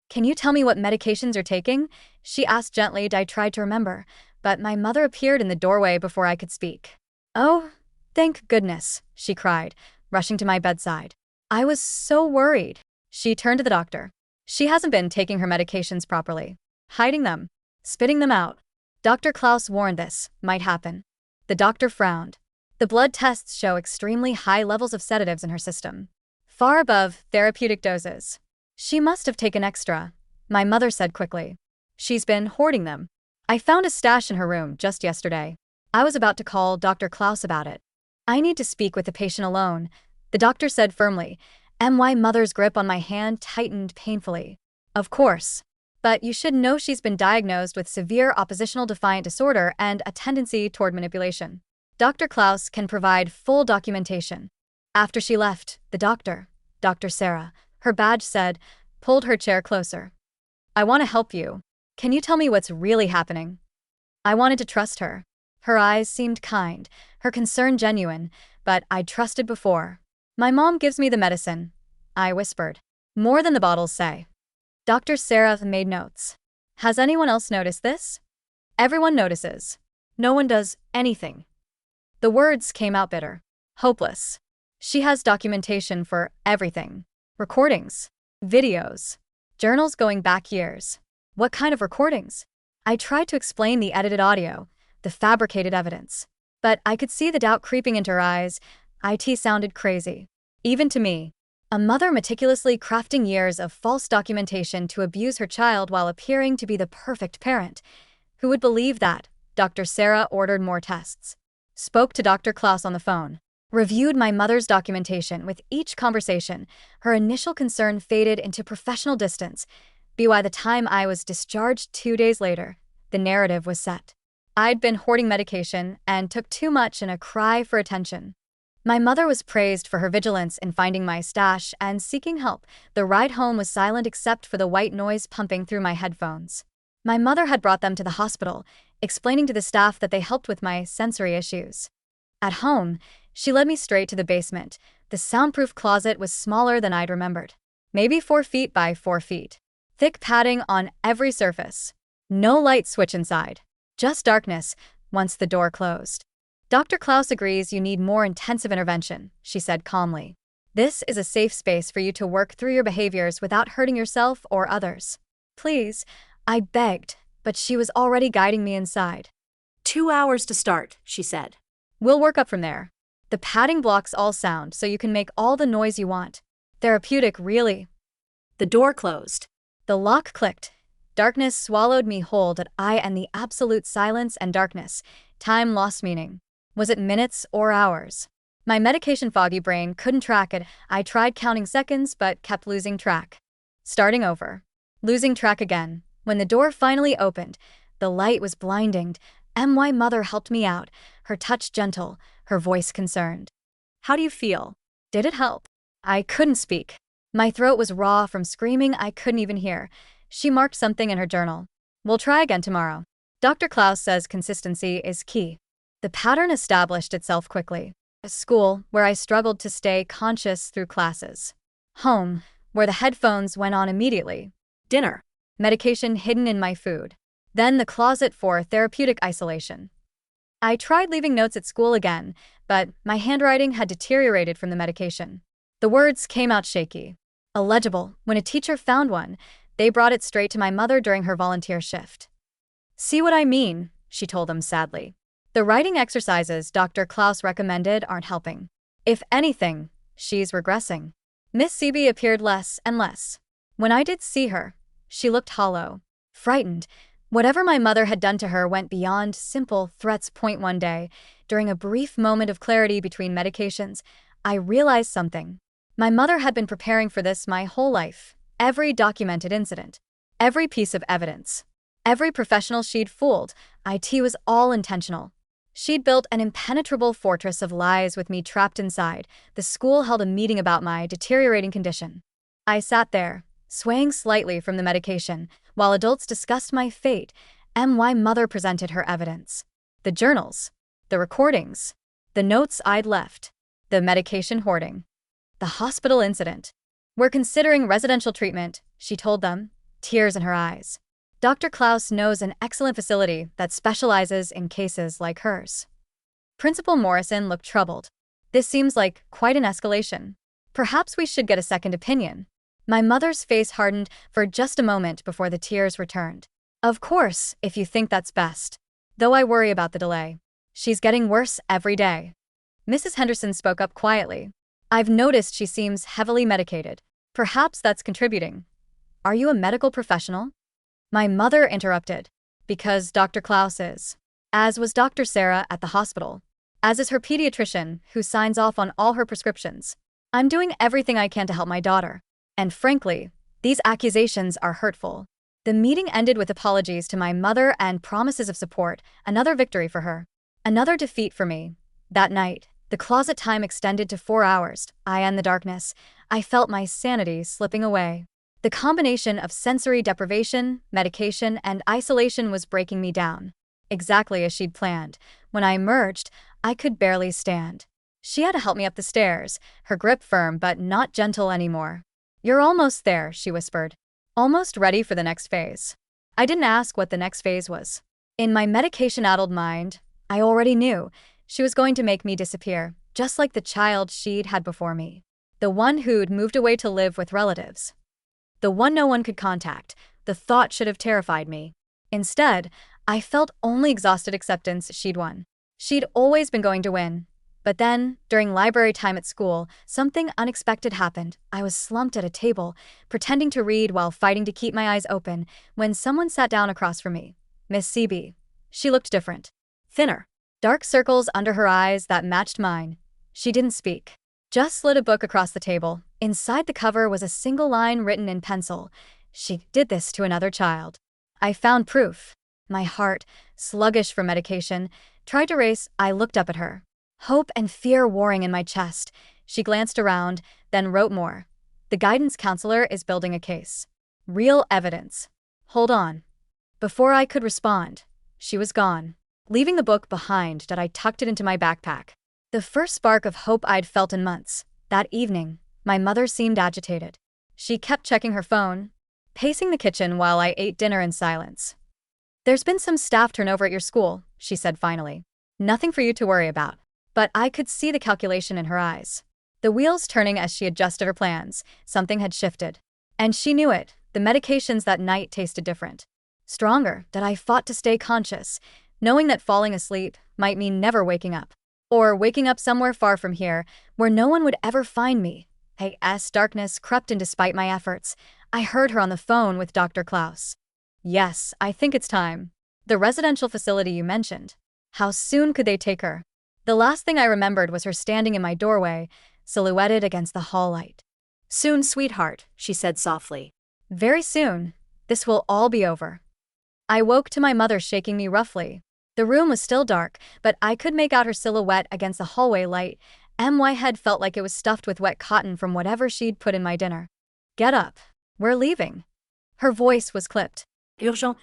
"Can you tell me what medications you're taking?" she asked gently. I tried to remember, but my mother appeared in the doorway before I could speak. "Oh, thank goodness," she cried, rushing to my bedside. I was so worried. She turned to the doctor. She hasn't been taking her medications properly. Hiding them. Spitting them out. Dr. Klaus warned this might happen. The doctor frowned. The blood tests show extremely high levels of sedatives in her system. Far above therapeutic doses. She must have taken extra, my mother said quickly. She's been hoarding them. I found a stash in her room just yesterday. I was about to call Dr. Klaus about it. I need to speak with the patient alone, the doctor said firmly. My mother's grip on my hand tightened painfully. Of course. But you should know she's been diagnosed with severe oppositional defiant disorder and a tendency toward manipulation. Dr. Klaus can provide full documentation. After she left, the doctor, Dr. Sarah, her badge said, pulled her chair closer. I want to help you. Can you tell me what's really happening? I wanted to trust her. Her eyes seemed kind, her concern genuine, but I'd trusted before. My mom gives me the medicine, I whispered. More than the bottles say. Dr. Sarah made notes. Has anyone else noticed this? Everyone notices. No one does anything. The words came out bitter. Hopeless. She has documentation for everything. Recordings. Videos. Journals going back years. What kind of recordings? I tried to explain the edited audio, the fabricated evidence. But I could see the doubt creeping into her eyes. It sounded crazy. Even to me. A mother meticulously crafting years of false documentation to abuse her child while appearing to be the perfect parent. Who would believe that? Dr. Sarah ordered more tests. Spoke to Dr. Klaus on the phone. Reviewed my mother's documentation. With each conversation, her initial concern faded into professional distance. By the time I was discharged 2 days later, the narrative was set. I'd been hoarding medication and took too much in a cry for attention. My mother was praised for her vigilance in finding my stash and seeking help. The ride home was silent except for the white noise pumping through my headphones. My mother had brought them to the hospital, explaining to the staff that they helped with my sensory issues. At home, she led me straight to the basement. The soundproof closet was smaller than I'd remembered. Maybe 4 feet by 4 feet. Thick padding on every surface. No light switch inside. Just darkness once the door closed. Dr. Klaus agrees you need more intensive intervention, she said calmly. This is a safe space for you to work through your behaviors without hurting yourself or others. Please, I begged, but she was already guiding me inside. 2 hours to start, she said. We'll work up from there. The padding blocks all sound so you can make all the noise you want. Therapeutic, really. The door closed. The lock clicked. Darkness swallowed me whole and the absolute silence and darkness. Time lost meaning. Was it minutes or hours? My medication-foggy brain couldn't track it. I tried counting seconds but kept losing track. Starting over. Losing track again. When the door finally opened, the light was blinding. My mother helped me out, her touch gentle, her voice concerned. How do you feel? Did it help? I couldn't speak. My throat was raw from screaming I couldn't even hear. She marked something in her journal. We'll try again tomorrow. Dr. Klaus says consistency is key. The pattern established itself quickly. School, where I struggled to stay conscious through classes. Home, where the headphones went on immediately. Dinner. Medication hidden in my food. Then the closet for therapeutic isolation. I tried leaving notes at school again, but my handwriting had deteriorated from the medication. The words came out shaky. Illegible. When a teacher found one, they brought it straight to my mother during her volunteer shift. See what I mean, she told them sadly. The writing exercises Dr. Klaus recommended aren't helping. If anything, she's regressing. Miss Seeby appeared less and less. When I did see her, she looked hollow, frightened. Whatever my mother had done to her went beyond simple threats. One day, during a brief moment of clarity between medications, I realized something. My mother had been preparing for this my whole life. Every documented incident, every piece of evidence, every professional she'd fooled, it was all intentional. She'd built an impenetrable fortress of lies with me trapped inside. The school held a meeting about my deteriorating condition. I sat there, swaying slightly from the medication, while adults discussed my fate. My mother presented her evidence. The journals, the recordings, the notes I'd left, the medication hoarding, the hospital incident. We're considering residential treatment, she told them, tears in her eyes. Dr. Klaus knows an excellent facility that specializes in cases like hers. Principal Morrison looked troubled. This seems like quite an escalation. Perhaps we should get a second opinion. My mother's face hardened for just a moment before the tears returned. Of course, if you think that's best. Though I worry about the delay. She's getting worse every day. Mrs. Henderson spoke up quietly. I've noticed she seems heavily medicated. Perhaps that's contributing. Are you a medical professional? My mother interrupted. Because Dr. Klaus is. As was Dr. Sarah at the hospital. As is her pediatrician, who signs off on all her prescriptions. I'm doing everything I can to help my daughter. And frankly, these accusations are hurtful. The meeting ended with apologies to my mother and promises of support, another victory for her. Another defeat for me. That night, the closet time extended to 4 hours. In the darkness, I felt my sanity slipping away. The combination of sensory deprivation, medication, and isolation was breaking me down. Exactly as she'd planned. When I emerged, I could barely stand. She had to help me up the stairs, her grip firm but not gentle anymore. You're almost there, she whispered. Almost ready for the next phase. I didn't ask what the next phase was. In my medication-addled mind, I already knew she was going to make me disappear, just like the child she'd had before me. The one who'd moved away to live with relatives. The one no one could contact. The thought should have terrified me. Instead, I felt only exhausted acceptance she'd won. She'd always been going to win. But then, during library time at school, something unexpected happened. I was slumped at a table, pretending to read while fighting to keep my eyes open, when someone sat down across from me. Miss Seaby. She looked different. Thinner. Dark circles under her eyes that matched mine. She didn't speak. Just slid a book across the table. Inside the cover was a single line written in pencil. She did this to another child. I found proof. My heart, sluggish from medication, tried to race. I looked up at her. Hope and fear warring in my chest. She glanced around, then wrote more. The guidance counselor is building a case. Real evidence. Hold on. Before I could respond, she was gone. Leaving the book behind, I tucked it into my backpack. The first spark of hope I'd felt in months. That evening, my mother seemed agitated. She kept checking her phone, pacing the kitchen while I ate dinner in silence. There's been some staff turnover at your school, she said finally. Nothing for you to worry about. But I could see the calculation in her eyes. The wheels turning as she adjusted her plans. Something had shifted. And she knew it. The medications that night tasted different. Stronger. I fought to stay conscious, knowing that falling asleep might mean never waking up. Or waking up somewhere far from here, where no one would ever find me. Darkness crept in despite my efforts. I heard her on the phone with Dr. Klaus. Yes, I think it's time. The residential facility you mentioned. How soon could they take her? The last thing I remembered was her standing in my doorway, silhouetted against the hall light. Soon, sweetheart, she said softly. Very soon. This will all be over. I woke to my mother shaking me roughly. The room was still dark, but I could make out her silhouette against the hallway light. My head felt like it was stuffed with wet cotton from whatever she'd put in my dinner. Get up. We're leaving. Her voice was clipped. Urgent.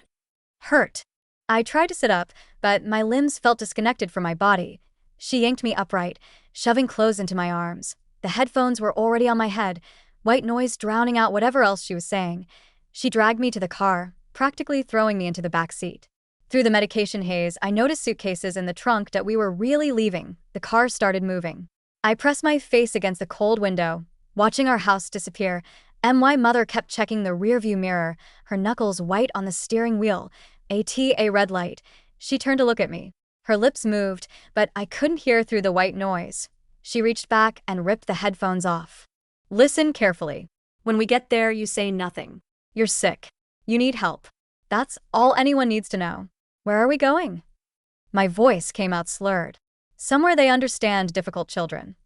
Hurt. I tried to sit up, but my limbs felt disconnected from my body. She yanked me upright, shoving clothes into my arms. The headphones were already on my head, white noise drowning out whatever else she was saying. She dragged me to the car, practically throwing me into the back seat. Through the medication haze, I noticed suitcases in the trunk that we were really leaving. The car started moving. I pressed my face against the cold window, watching our house disappear. My mother kept checking the rearview mirror, her knuckles white on the steering wheel. A red light. She turned to look at me. Her lips moved, but I couldn't hear through the white noise. She reached back and ripped the headphones off. Listen carefully. When we get there, you say nothing. You're sick. You need help. That's all anyone needs to know. Where are we going? My voice came out slurred. Somewhere they understand difficult children.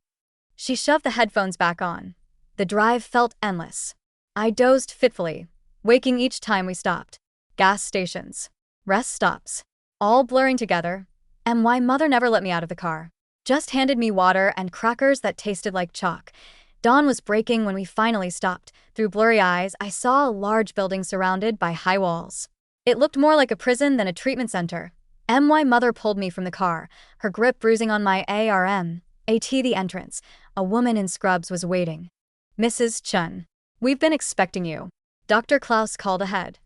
She shoved the headphones back on. The drive felt endless. I dozed fitfully, waking each time we stopped. Gas stations. Rest stops. All blurring together. My mother never let me out of the car. Just handed me water and crackers that tasted like chalk. Dawn was breaking when we finally stopped. Through blurry eyes, I saw a large building surrounded by high walls. It looked more like a prison than a treatment center. My mother pulled me from the car, her grip bruising on my arm. The entrance. A woman in scrubs was waiting. Mrs. Chun. We've been expecting you. Dr. Klaus called ahead.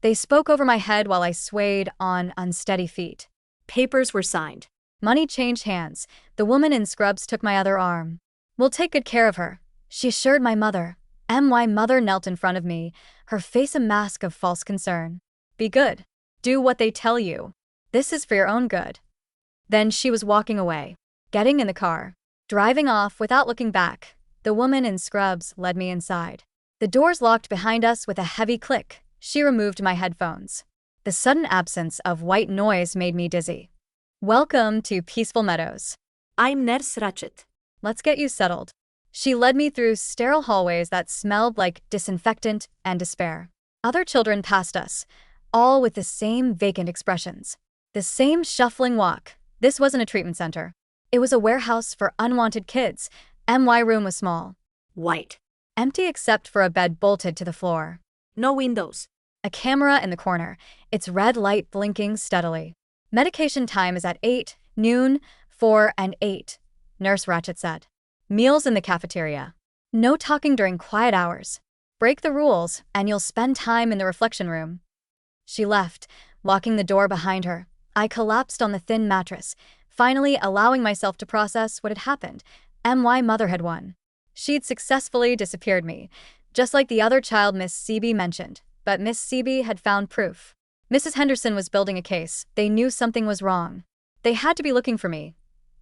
They spoke over my head while I swayed on unsteady feet. Papers were signed. Money changed hands. The woman in scrubs took my other arm. We'll take good care of her, she assured my mother. My mother knelt in front of me, her face a mask of false concern. Be good. Do what they tell you. This is for your own good. Then she was walking away, getting in the car, driving off without looking back. The woman in scrubs led me inside. The doors locked behind us with a heavy click. She removed my headphones. The sudden absence of white noise made me dizzy. Welcome to Peaceful Meadows. I'm Nurse Ratchet. Let's get you settled. She led me through sterile hallways that smelled like disinfectant and despair. Other children passed us, all with the same vacant expressions. The same shuffling walk. This wasn't a treatment center. It was a warehouse for unwanted kids. My room was small. White. Empty except for a bed bolted to the floor. No windows. A camera in the corner, its red light blinking steadily. Medication time is at 8, noon, 4, and 8, Nurse Ratchet said. Meals in the cafeteria. No talking during quiet hours. Break the rules, and you'll spend time in the reflection room. She left, locking the door behind her. I collapsed on the thin mattress, finally allowing myself to process what had happened. My mother had won. She'd successfully disappeared me, just like the other child Miss Seaby mentioned, but Miss Seaby had found proof. Mrs. Henderson was building a case. They knew something was wrong. They had to be looking for me.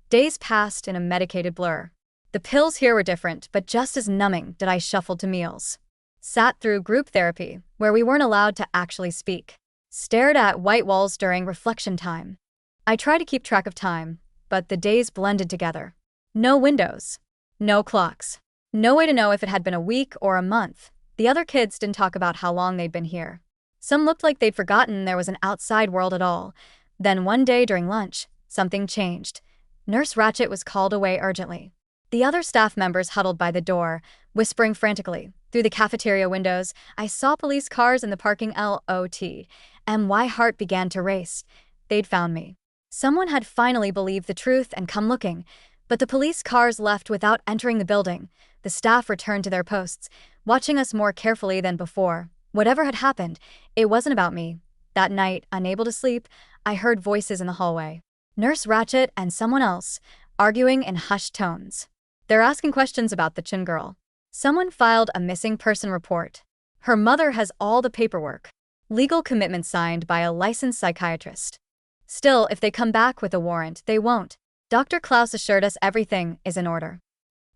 Days passed in a medicated blur. The pills here were different, but just as numbing did I shuffle to meals. Sat through group therapy, where we weren't allowed to actually speak. Stared at white walls during reflection time. I tried to keep track of time, but the days blended together. No windows. No clocks. No way to know if it had been a week or a month. The other kids didn't talk about how long they'd been here. Some looked like they'd forgotten there was an outside world at all. Then one day during lunch, something changed. Nurse Ratchet was called away urgently. The other staff members huddled by the door, whispering frantically. Through the cafeteria windows, I saw police cars in the parking lot, and my heart began to race. They'd found me. Someone had finally believed the truth and come looking, but the police cars left without entering the building. The staff returned to their posts, watching us more carefully than before. Whatever had happened, it wasn't about me. That night, unable to sleep, I heard voices in the hallway. Nurse Ratchet and someone else, arguing in hushed tones. They're asking questions about the Chin girl. Someone filed a missing person report. Her mother has all the paperwork. Legal commitment signed by a licensed psychiatrist. Still, if they come back with a warrant, they won't. Dr. Klaus assured us everything is in order.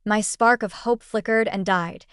My spark of hope flickered and died.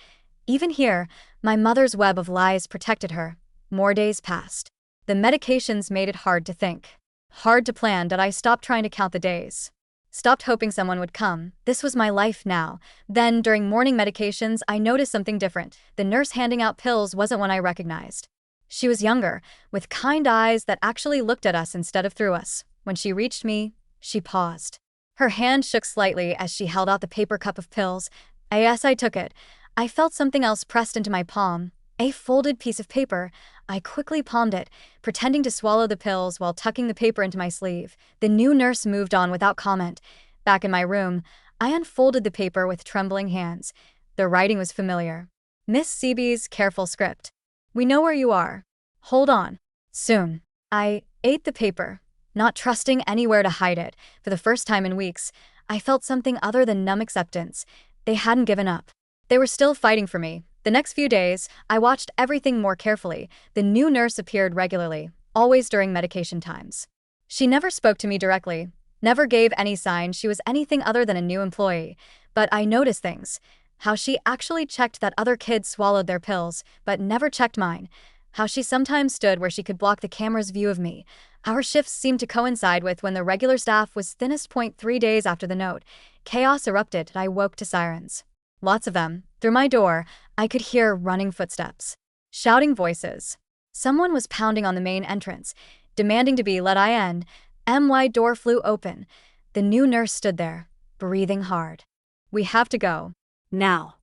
Even here, my mother's web of lies protected her. More days passed. The medications made it hard to think. Hard to plan that I stopped trying to count the days. Stopped hoping someone would come. This was my life now. Then, during morning medications, I noticed something different. The nurse handing out pills wasn't one I recognized. She was younger, with kind eyes that actually looked at us instead of through us. When she reached me, she paused. Her hand shook slightly as she held out the paper cup of pills. Yes, I took it. I felt something else pressed into my palm. A folded piece of paper. I quickly palmed it, pretending to swallow the pills while tucking the paper into my sleeve. The new nurse moved on without comment. Back in my room, I unfolded the paper with trembling hands. The writing was familiar. Miss Seaby's careful script. We know where you are. Hold on. Soon. I ate the paper, not trusting anywhere to hide it. For the first time in weeks, I felt something other than numb acceptance. They hadn't given up. They were still fighting for me. The next few days, I watched everything more carefully. The new nurse appeared regularly, always during medication times. She never spoke to me directly, never gave any sign she was anything other than a new employee. But I noticed things. How she actually checked that other kids swallowed their pills, but never checked mine. How she sometimes stood where she could block the camera's view of me. Our shifts seemed to coincide with when the regular staff was thinnest point 3 days after the note. Chaos erupted and I woke to sirens. Lots of them. Through my door, I could hear running footsteps. Shouting voices. Someone was pounding on the main entrance, demanding to be let in. My door flew open. The new nurse stood there, breathing hard. We have to go. Now.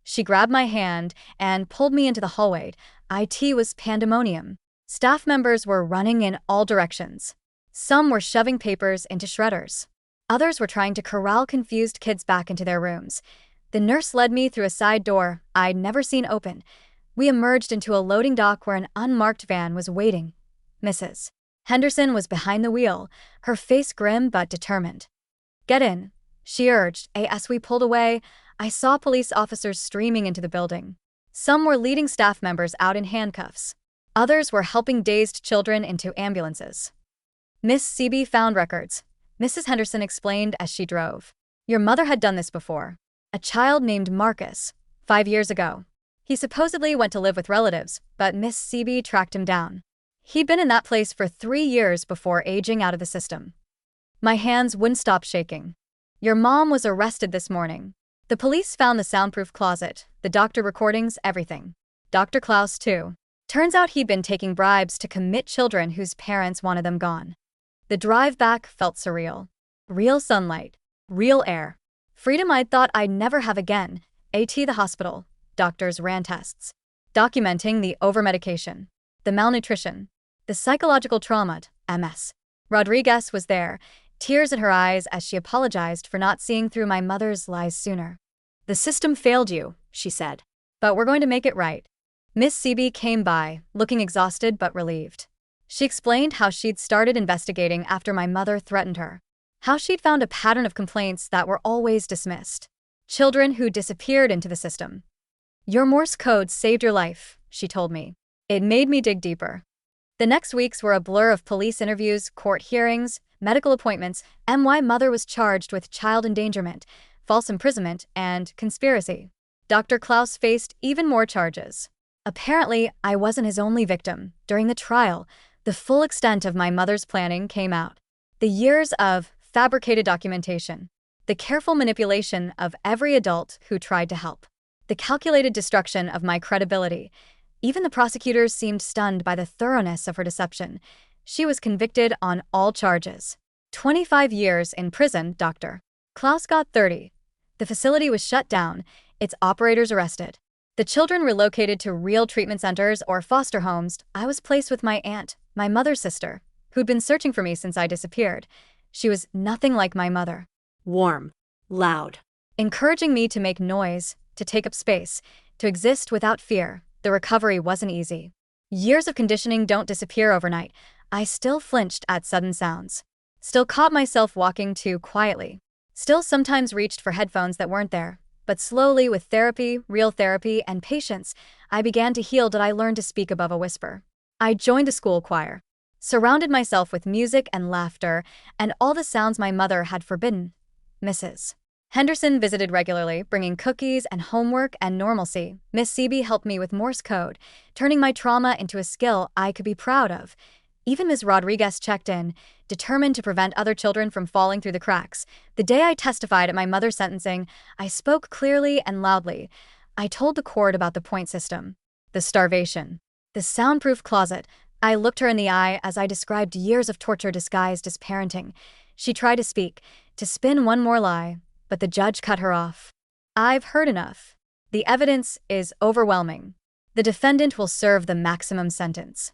She grabbed my hand and pulled me into the hallway. IT was pandemonium. Staff members were running in all directions. Some were shoving papers into shredders. Others were trying to corral confused kids back into their rooms. The nurse led me through a side door I'd never seen open. We emerged into a loading dock where an unmarked van was waiting. Mrs. Henderson was behind the wheel, her face grim but determined. Get in, she urged. As we pulled away, I saw police officers streaming into the building. Some were leading staff members out in handcuffs. Others were helping dazed children into ambulances. Miss CB found records, Mrs. Henderson explained as she drove. Your mother had done this before. A child named Marcus, 5 years ago. He supposedly went to live with relatives, but Miss CB tracked him down. He'd been in that place for 3 years before aging out of the system. My hands wouldn't stop shaking. Your mom was arrested this morning. The police found the soundproof closet, the doctor recordings, everything. Dr. Klaus, too. Turns out he'd been taking bribes to commit children whose parents wanted them gone. The drive back felt surreal. Real sunlight. Real air. Freedom I'd thought I'd never have again. The hospital. Doctors ran tests. Documenting the overmedication, the malnutrition, the psychological trauma, MS. Rodriguez was there, tears in her eyes as she apologized for not seeing through my mother's lies sooner. The system failed you, she said. But we're going to make it right. Miss CB came by, looking exhausted but relieved. She explained how she'd started investigating after my mother threatened her. How she'd found a pattern of complaints that were always dismissed. Children who disappeared into the system. Your Morse code saved your life, she told me. It made me dig deeper. The next weeks were a blur of police interviews, court hearings, medical appointments. My mother was charged with child endangerment, false imprisonment, and conspiracy. Dr. Klaus faced even more charges. Apparently, I wasn't his only victim. During the trial, the full extent of my mother's planning came out. The years of fabricated documentation. The careful manipulation of every adult who tried to help. The calculated destruction of my credibility. Even the prosecutors seemed stunned by the thoroughness of her deception. She was convicted on all charges. 25 years in prison, Dr. Klaus got 30. The facility was shut down, its operators arrested. The children relocated to real treatment centers or foster homes. I was placed with my aunt, my mother's sister, who'd been searching for me since I disappeared. She was nothing like my mother. Warm. Loud. Encouraging me to make noise, to take up space, to exist without fear. The recovery wasn't easy. Years of conditioning don't disappear overnight. I still flinched at sudden sounds. Still caught myself walking too quietly. Still sometimes reached for headphones that weren't there. But slowly, with therapy, real therapy, and patience, I began to heal. Did I learn to speak above a whisper? I joined the school choir. Surrounded myself with music and laughter, and all the sounds my mother had forbidden. Mrs. Henderson visited regularly, bringing cookies and homework and normalcy. Miss CB helped me with Morse code, turning my trauma into a skill I could be proud of. Even Ms. Rodriguez checked in, determined to prevent other children from falling through the cracks. The day I testified at my mother's sentencing, I spoke clearly and loudly. I told the court about the point system, the starvation, the soundproof closet. I looked her in the eye as I described years of torture disguised as parenting. She tried to speak, to spin one more lie, but the judge cut her off. I've heard enough. The evidence is overwhelming. The defendant will serve the maximum sentence.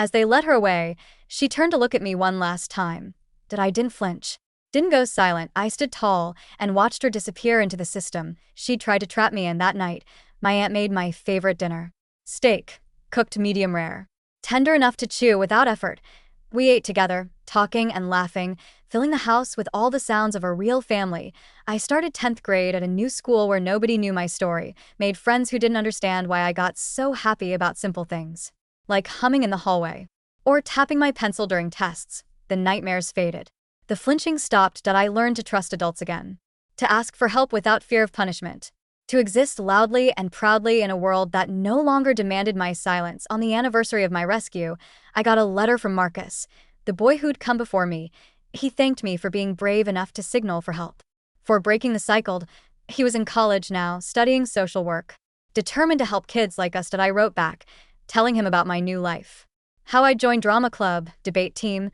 As they led her away, she turned to look at me one last time. I didn't flinch. Didn't go silent. I stood tall and watched her disappear into the system. She'd tried to trap me, and that night, my aunt made my favorite dinner. Steak, cooked medium rare. Tender enough to chew without effort. We ate together, talking and laughing, filling the house with all the sounds of a real family. I started 10th grade at a new school where nobody knew my story, made friends who didn't understand why I got so happy about simple things. Like humming in the hallway. Or tapping my pencil during tests. The nightmares faded. The flinching stopped. I learned to trust adults again. To ask for help without fear of punishment. To exist loudly and proudly in a world that no longer demanded my silence. On the anniversary of my rescue, I got a letter from Marcus, the boy who'd come before me. He thanked me for being brave enough to signal for help. For breaking the cycle. He was in college now, studying social work. Determined to help kids like us. I wrote back, telling him about my new life. How I'd joined drama club, debate team,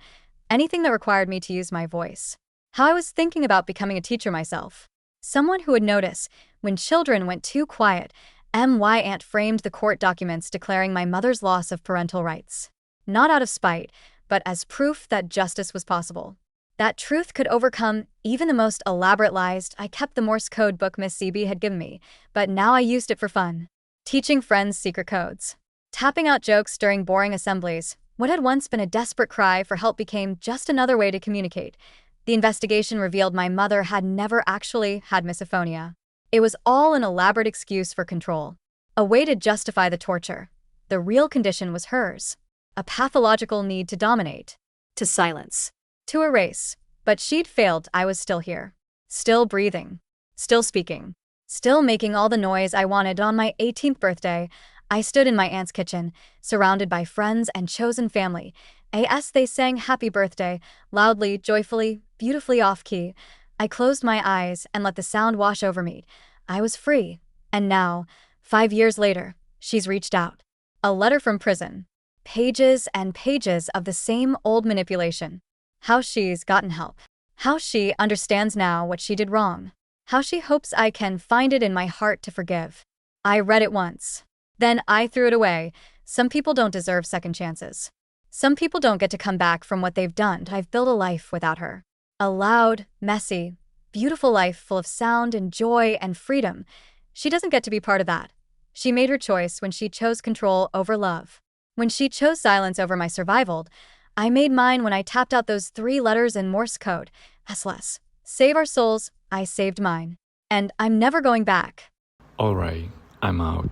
anything that required me to use my voice. How I was thinking about becoming a teacher myself. Someone who would notice when children went too quiet. My aunt framed the court documents declaring my mother's loss of parental rights. Not out of spite, but as proof that justice was possible. That truth could overcome even the most elaborate lies. I kept the Morse code book Miss CB had given me, but now I used it for fun. Teaching friends secret codes. Tapping out jokes during boring assemblies. What had once been a desperate cry for help became just another way to communicate. The investigation revealed my mother had never actually had misophonia. It was all an elaborate excuse for control. A way to justify the torture. The real condition was hers. A pathological need to dominate. To silence. To erase. But she'd failed. I was still here. Still breathing. Still speaking. Still making all the noise I wanted. On my 18th birthday, I stood in my aunt's kitchen, surrounded by friends and chosen family. As they sang happy birthday, loudly, joyfully, beautifully off-key. I closed my eyes and let the sound wash over me. I was free. And now, 5 years later, she's reached out. A letter from prison. Pages and pages of the same old manipulation. How she's gotten help. How she understands now what she did wrong. How she hopes I can find it in my heart to forgive. I read it once. Then I threw it away. Some people don't deserve second chances. Some people don't get to come back from what they've done. I've built a life without her. A loud, messy, beautiful life full of sound and joy and freedom. She doesn't get to be part of that. She made her choice when she chose control over love. When she chose silence over my survival. I made mine when I tapped out those 3 letters in Morse code. SLS. Save our souls. I saved mine. And I'm never going back. Alright, I'm out.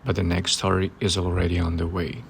But the next story is already on the way.